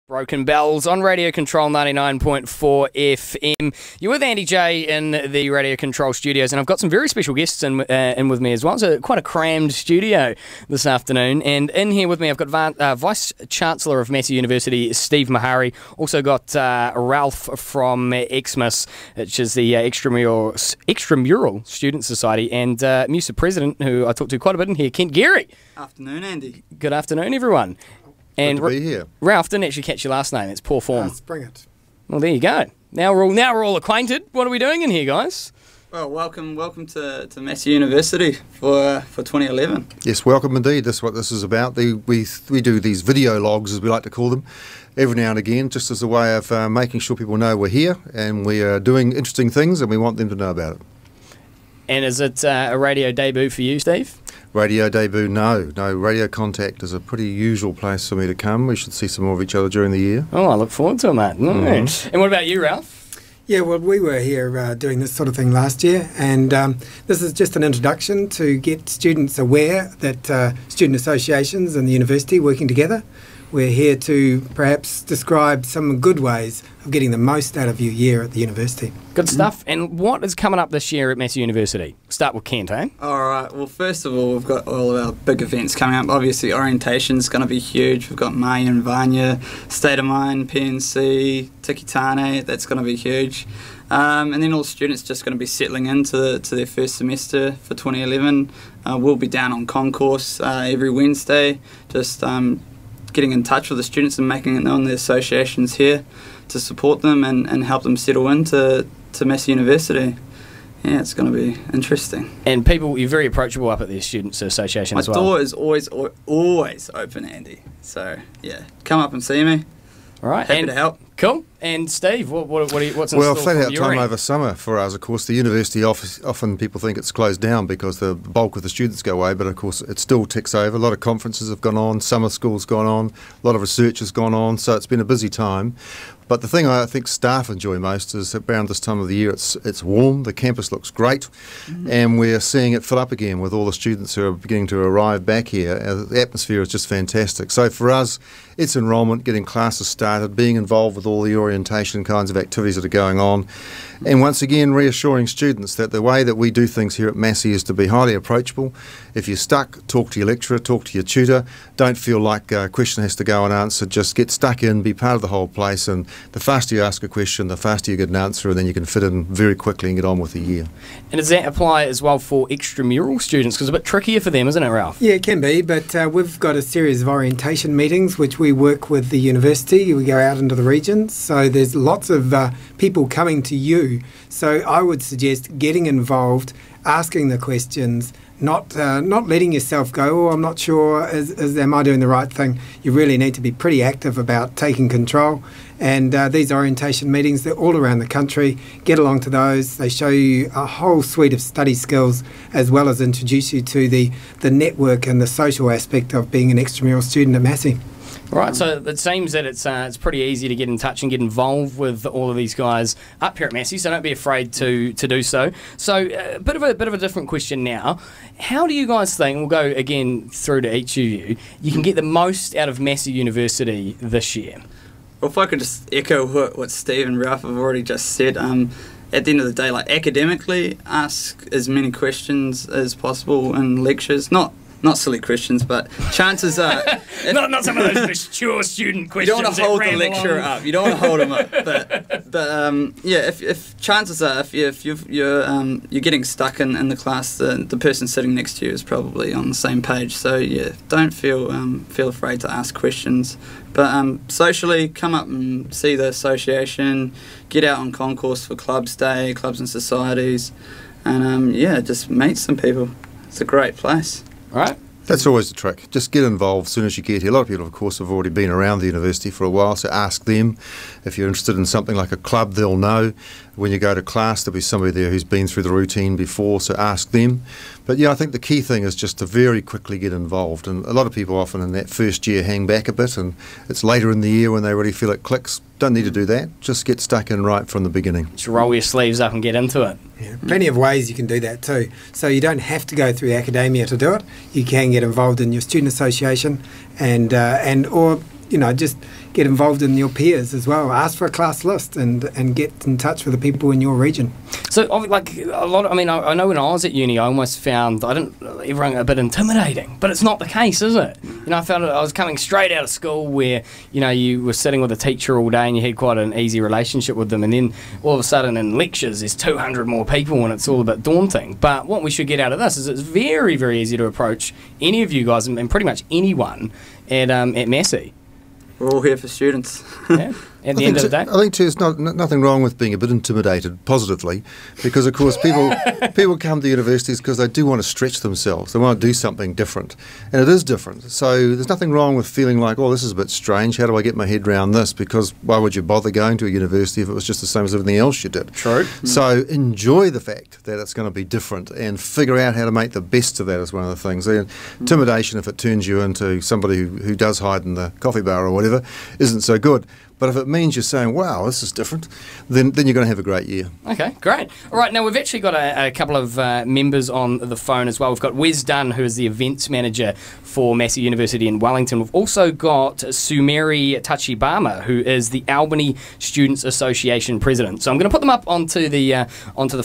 Broken Bells on Radio Control 99.4 FM. You're with Andy J in the Radio Control studios, and I've got some very special guests in with me as well. So quite a crammed studio this afternoon. And in here with me, I've got Vice-Chancellor of Massey University, Steve Maharey. Also got Ralph from Xmas, which is the Extramural Student Society, and MUSA President, who I talked to quite a bit in here, Kent Geary. Afternoon, Andy. Good afternoon, everyone. And Good to be here. Ralph, didn't actually catch your last name. It's poor form. Let's bring it. Well, there you go. Now we're all acquainted. What are we doing in here, guys? Well, welcome to Massey University for 2011. Yes, welcome indeed. That's what this is about. We do these video logs, as we like to call them, every now and again, just as a way of making sure people know we're here and we are doing interesting things and we want them to know about it. And is it a radio debut for you, Steve? Radio debut, no. Radio Contact is a pretty usual place for me to come. We should see some more of each other during the year. Oh, I look forward to it, mate. Mm-hmm. And what about you, Ralph? Yeah, well, we were here doing this sort of thing last year, and this is just an introduction to get students aware that student associations and the university working together. We're here to perhaps describe some good ways of getting the most out of your year at the university. Good stuff. And what is coming up this year at Massey University? Start with Kent, eh? All right. Well, first of all, we've got all of our big events coming up. Obviously, orientation's going to be huge. We've got Mai and Vanya, State of Mind, PNC, Tikitane. That's going to be huge. And then all students just going to be settling into their first semester for 2011. We'll be down on concourse every Wednesday, just getting in touch with the students and making it known the associations here to support them and help them settle into Massey University. Yeah, it's going to be interesting. And people, you're very approachable up at the Students Association as well. My door is always open, Andy. So, yeah, come up and see me. All right. Happy to help. Cool. And Steve, what's in Well, store flat out from your time end? over summer for us. Of course, the university often people think it's closed down because the bulk of the students go away, but of course it still ticks over. A lot of conferences have gone on, summer school's gone on, a lot of research has gone on, so it's been a busy time. But the thing I think staff enjoy most is around this time of the year it's warm, the campus looks great, and we're seeing it fill up again with all the students who are beginning to arrive back here. The atmosphere is just fantastic. So for us, it's enrolment, getting classes started, being involved with all the orientation kinds of activities that are going on, and once again reassuring students that the way that we do things here at Massey is to be highly approachable. If you're stuck, talk to your lecturer, talk to your tutor. Don't feel like a question has to go unanswered. Just get stuck in, be part of the whole place, and the faster you ask a question, the faster you get an answer, and then you can fit in very quickly and get on with the year. And does that apply as well for extramural students? Because it's a bit trickier for them, isn't it, Ralph? Yeah, it can be, but we've got a series of orientation meetings which we work with the university. We go out into the regions, so there's lots of people coming to you. So I would suggest getting involved, asking the questions, not letting yourself go, oh, I'm not sure, am I doing the right thing? You really need to be pretty active about taking control. And these orientation meetings, they're all around the country. Get along to those. They show you a whole suite of study skills as well as introduce you to the network and the social aspect of being an extramural student at Massey. Right, so it seems that it's pretty easy to get in touch and get involved with all of these guys up here at Massey, so don't be afraid to do so. So a bit of a different question now. How do you guys think, we'll go again through to each of you, you can get the most out of Massey University this year? Well, if I could just echo what Steve and Ralph have already just said, at the end of the day, like academically, ask as many questions as possible in lectures. Not silly questions, but chances are... not some of those mature student questions. You don't want to hold the lecturer up. You don't want to hold him up. But yeah, if chances are, if you're getting stuck in the class, the person sitting next to you is probably on the same page. So yeah, don't feel afraid to ask questions. But socially, come up and see the association. Get out on concourse for clubs day, clubs and societies, and yeah, just meet some people. It's a great place. Right. That's always the trick. Just get involved as soon as you get here. A lot of people, of course, have already been around the university for a while, so ask them. If you're interested in something like a club, they'll know. When you go to class, there'll be somebody there who's been through the routine before, so ask them. But yeah, I think the key thing is just to very quickly get involved. And a lot of people often in that first year hang back a bit, and it's later in the year when they really feel it clicks. Don't need to do that. Just get stuck in right from the beginning. Just roll your sleeves up and get into it. Yeah, plenty of ways you can do that too. So you don't have to go through academia to do it. You can get involved in your student association, or just get involved in your peers as well. Ask for a class list and get in touch with the people in your region. So, like a lot of, I know when I was at uni, I almost found everyone a bit intimidating, but it's not the case, is it? I found I was coming straight out of school where, you were sitting with a teacher all day and you had quite an easy relationship with them, and then all of a sudden in lectures there's 200 more people and it's all a bit daunting. But what we should get out of this is it's very, very easy to approach any of you guys and pretty much anyone at Massey. We're all here for students. Yeah. At the end of the day, I think too, there's nothing wrong with being a bit intimidated positively, because of course people come to universities because they do want to stretch themselves. They want to do something different, and it is different. So there's nothing wrong with feeling like, oh, this is a bit strange. How do I get my head around this? Because why would you bother going to a university if it was just the same as everything else you did? True. So enjoy the fact that it's going to be different, and figure out how to make the best of that is one of the things. Intimidation, if it turns you into somebody who does hide in the coffee bar or whatever, isn't so good. But if it means you're saying, wow, this is different, then you're going to have a great year. Okay, great. All right, now we've actually got a couple of members on the phone as well. We've got Wes Dunn, who is the events manager for Massey University in Wellington. We've also got Sumeri Tachibama, who is the Albany Students Association president. So I'm going to put them up onto the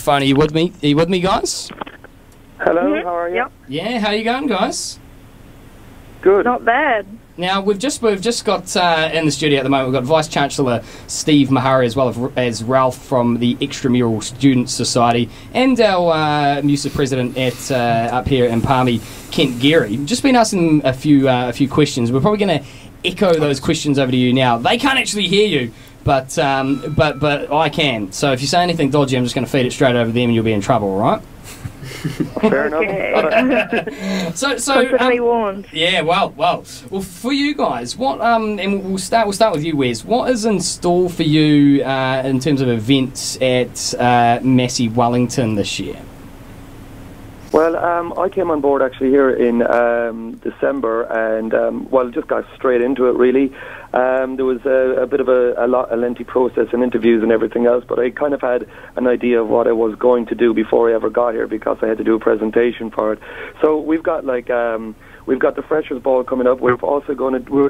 phone. Are you with me? Are you with me, guys? Hello, how are you? Yep. Yeah, how are you going, guys? Good. Not bad. Now, we've just got in the studio at the moment, we've got Vice-Chancellor Steve Maharey, as well as Ralph from the Extramural Students Society, and our MUSA president at up here in Palmy, Kent Geary. We've just been asking a few questions. We're probably going to echo those questions over to you now. They can't actually hear you, but I can. So if you say anything dodgy, I'm just going to feed it straight over them and you'll be in trouble, all right? Fair enough. So warned. Yeah, well, for you guys, what and we'll start with you, Wes. What is in store for you in terms of events at Massey Wellington this year? Well, I came on board actually here in December, and just got straight into it really. There was a bit of a lengthy process and interviews and everything else, but I kind of had an idea of what I was going to do before I ever got here, because I had to do a presentation for it. So we've got we've got the Freshers' Ball coming up. We're also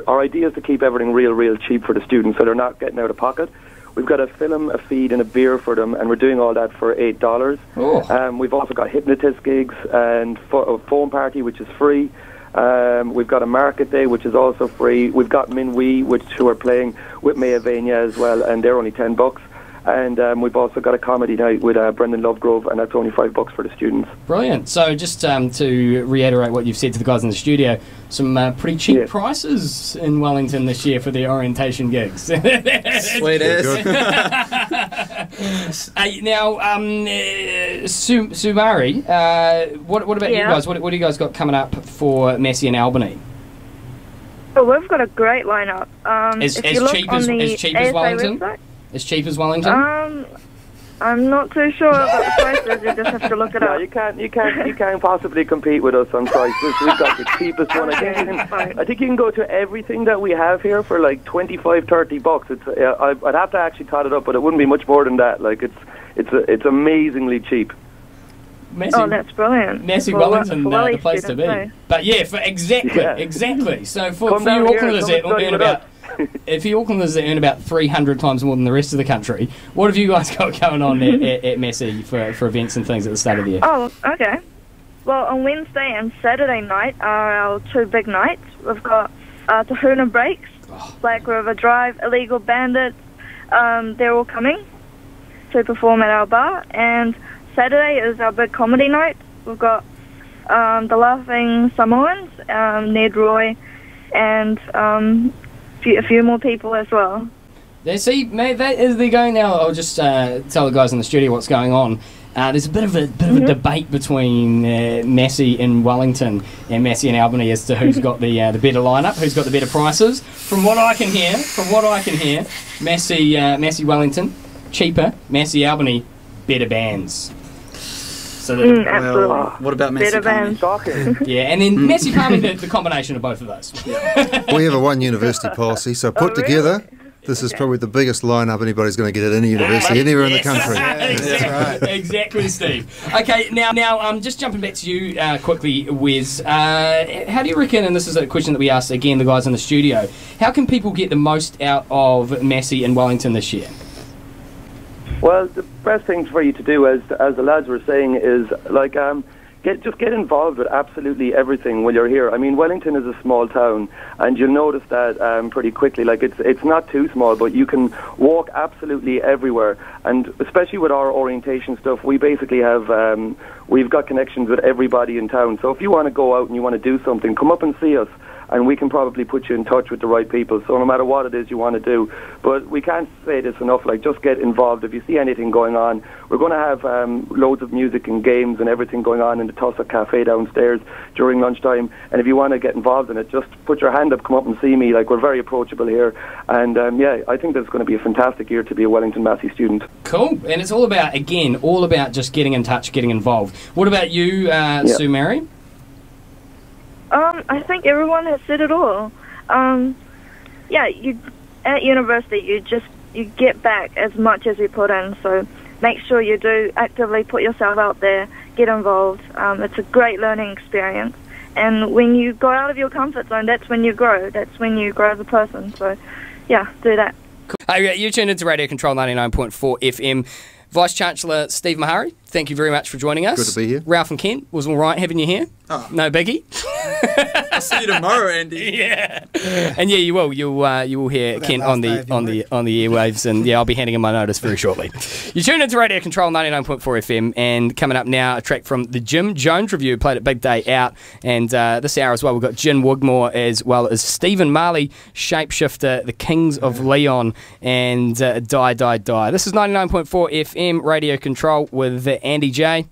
our idea is to keep everything real cheap for the students, so they're not getting out of pocket. We've got a film, a feed, and a beer for them, and we're doing all that for $8. Oh. We've also got hypnotist gigs and a phone party, which is free. We've got a market day, which is also free. We've got Minwee, who are playing with Mayavania as well, and they're only $10. And we've also got a comedy night with Brendan Lovegrove, and that's only $5 for the students. Brilliant. So just to reiterate what you've said to the guys in the studio, some pretty cheap prices in Wellington this year for the orientation gigs. Sweet as. Now, Sumari, what about you guys? What do you guys got coming up for Massey and Albany? Oh, we've got a great lineup. As cheap as Wellington? Website, as cheap as Wellington? I'm not too sure about the prices. You just have to look it up. No, you can't possibly compete with us on prices. We've got the cheapest one. I think you can go to everything that we have here for like $25-30. It's I'd have to actually tot it up, but it wouldn't be much more than that. Like it's amazingly cheap. Massey, that's brilliant. Massey Wellington, the place to be. But yeah, exactly. So for you Aucklanders that earn about, if you Aucklanders that earn about 300 times more than the rest of the country, what have you guys got going on at Massey for events and things at the start of the year? Oh, okay. Well, on Wednesday and Saturday night are our two big nights. We've got Tahuna Breaks, Black River Drive, Illegal Bandits. They're all coming to perform at our bar. And Saturday is our big comedy night. We've got the Laughing Samoans, Ned Roy, and a few more people as well. See, mate, as they're going now, I'll just tell the guys in the studio what's going on. There's a bit of a debate between Massey and Wellington and Massey and Albany as to who's got the better lineup, who's got the better prices. From what I can hear, Massey Wellington cheaper, Massey Albany better bands. So absolutely. What about Massey Palmy? Yeah, and then Massey Palmy, the combination of both of those. We have a one university policy, so put together This is probably the biggest lineup anybody's going to get at any university anywhere in the country. That's right. Exactly, Steve. Okay, now just jumping back to you quickly, Wes. How do you reckon, and this is a question that we asked, again, the guys in the studio, how can people get the most out of Massey and Wellington this year? Well, the best thing for you to do, as the lads were saying, is like get involved with absolutely everything while you're here. I mean, Wellington is a small town, and you'll notice that pretty quickly. Like it's not too small, but you can walk absolutely everywhere. And especially with our orientation stuff, we basically have we've got connections with everybody in town. So if you want to go out and you want to do something, come up and see us, and we can probably put you in touch with the right people. So no matter what it is you want to do, but we can't say this enough, like just get involved. If you see anything going on, we're going to have loads of music and games and everything going on in the Tussock Cafe downstairs during lunchtime, and if you want to get involved in it, just put your hand up, come up and see me. Like, we're very approachable here, and yeah, I think there's going to be a fantastic year to be a Wellington Massey student. Cool, and it's all about, again, just getting in touch, getting involved. What about you, Sue Maharey? I think everyone has said it all. Yeah, at university you get back as much as you put in, so make sure you do actively put yourself out there, get involved. It's a great learning experience, and when you go out of your comfort zone, that's when you grow. That's when you grow as a person. So, yeah, do that. Cool. You tuned into Radio Control 99.4 FM. Vice-Chancellor Steve Maharey, thank you very much for joining us. Good to be here. Ralph and Kent, was all right having you here? Oh. No biggie? I'll see you tomorrow, Andy. Yeah. And yeah, you will. You will hear Kent on the airwaves, and yeah, I'll be handing him my notice very shortly. You tune into Radio Control 99.4 FM, and coming up now, a track from the Jim Jones Review, played at Big Day Out, and this hour as well, we've got Jen Wigmore as well as Stephen Marley, Shapeshifter, the Kings of Leon, and Die Die Die. This is 99.4 FM Radio Control with Andy J.